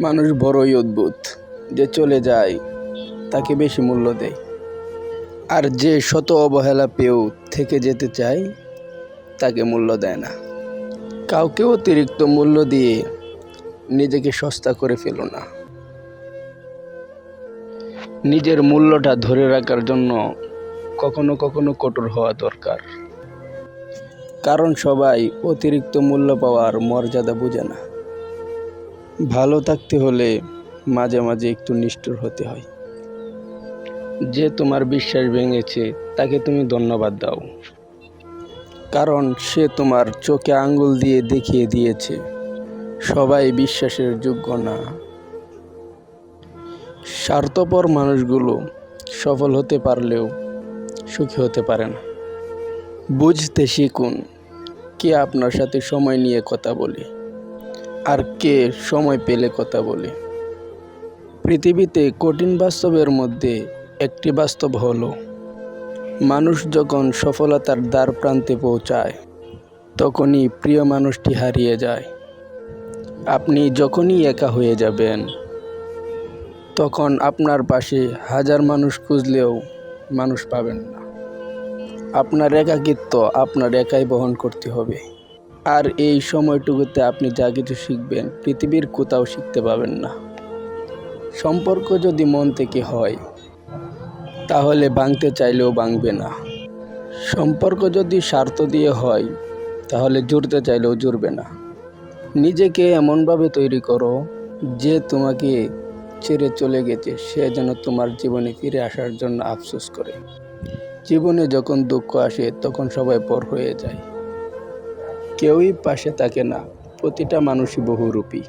মানুষ বড়ই অদ্ভুত, যে চলে যায় তাকে বেশি মূল্য দেয়, আর যে শত অবহেলা পেয়েও থেকে যেতে চায় তাকে মূল্য দেয় না। কাউকে অতিরিক্ত মূল্য দিয়ে নিজেকে সস্তা করে ফেলো না। নিজের মূল্যটা ধরে রাখার জন্য কখনো কখনো কঠোর হওয়া দরকার, কারণ সবাই অতিরিক্ত মূল্য পাওয়ার মর্যাদা বোঝে না। ভালো থাকতে হলে মাঝে মাঝে একটু নিষ্ঠুর হতে হয়। যে তোমার বিশ্বাস ভেঙেছে তাকে তুমি ধন্যবাদ দাও, কারণ সে তোমার চোখে আঙ্গুল দিয়ে দেখিয়ে দিয়েছে সবাই বিশ্বাসের যোগ্য না। স্বার্থপর মানুষগুলো সফল হতে পারলেও সুখী হতে পারে না। বুঝতে শিখুন কে আপনার সাথে সময় নিয়ে কথা বলে আর কে সময় পেলে কথা বলে। পৃথিবীতে কঠিন বাস্তবের মধ্যে একটি বাস্তব হলো, মানুষ যখন সফলতার দ্বার প্রান্তে পৌঁছায় তখনই প্রিয় মানুষটি হারিয়ে যায়। আপনি যখনই একা হয়ে যাবেন তখন আপনার পাশে হাজার মানুষ খুঁজলেও মানুষ পাবেন না। আপনার একাকিত্ব আপনার একাই বহন করতে হবে, আর এই সময়টুকুতে আপনি যা কিছু শিখবেন পৃথিবীর কোথাও শিখতে পাবেন না। সম্পর্ক যদি মন থেকে হয় তাহলে ভাঙতে চাইলেও ভাঙবে না। সম্পর্ক যদি স্বার্থ দিয়ে হয় তাহলে জুড়তে চাইলেও জুড়বে না। নিজেকে এমনভাবে তৈরি করো যে তোমাকে ছেড়ে চলে গেছে সে যেন তোমার জীবনে ফিরে আসার জন্য আফসোস করে। জীবনে যখন দুঃখ আসে তখন সবাই পর হয়ে যায়, কেউই পাশে থাকে না। প্রতিটা মানুষই বহুরূপী।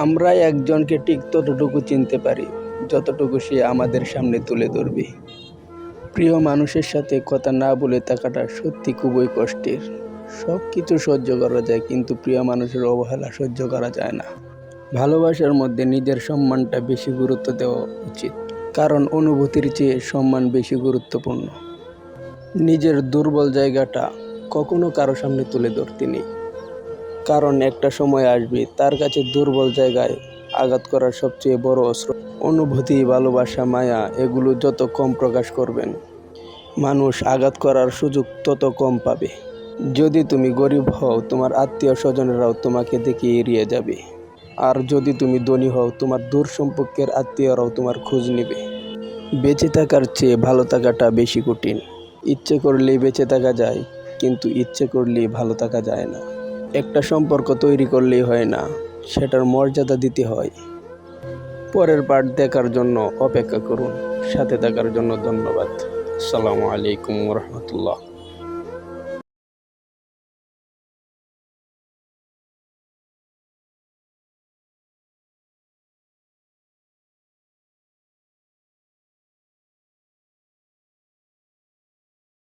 আমরা একজনকে ঠিক ততটুকু চিনতে পারি যতটুকু সে আমাদের সামনে তুলে ধরবে। প্রিয় মানুষের সাথে কথা না বলে থাকাটা সত্যি খুবই কষ্টের। সব কিছু সহ্য করা যায়, কিন্তু প্রিয় মানুষের অবহেলা সহ্য করা যায় না। ভালোবাসার মধ্যে নিজের সম্মানটা বেশি গুরুত্ব দেওয়া উচিত, কারণ অনুভূতির চেয়ে সম্মান বেশি গুরুত্বপূর্ণ। নিজের দুর্বল জায়গাটা কখনো কারো সামনে তুলে ধরতে নেই, কারণ একটা সময় আসবে তার কাছে দুর্বল জায়গায় আঘাত করার সবচেয়ে বড় অস্ত্র অনুভূতি, ভালোবাসা, মায়া। এগুলো যত কম প্রকাশ করবেন মানুষ আঘাত করার সুযোগ তত কম পাবে। যদি তুমি গরিব হও তোমার আত্মীয় স্বজনেরাও তোমাকে দেখে এড়িয়ে যাবে, আর যদি তুমি ধনী হও তোমার দূর সম্পর্কের আত্মীয়রাও তোমার খোঁজ নেবে। বেঁচে থাকার চেয়ে ভালো থাকাটা বেশি কঠিন। ইচ্ছে করলেই বেঁচে থাকা যায়, কিন্তু ইচ্ছে করলেই ভালো থাকা যায় না। একটা সম্পর্ক তৈরি করলেই হয় না, সেটার মর্যাদা দিতে হয়। পরের পার্ট দেখার জন্য অপেক্ষা করুন। সাথে থাকার জন্য ধন্যবাদ। আসসালামু আলাইকুম ওয়া রাহমাতুল্লাহ।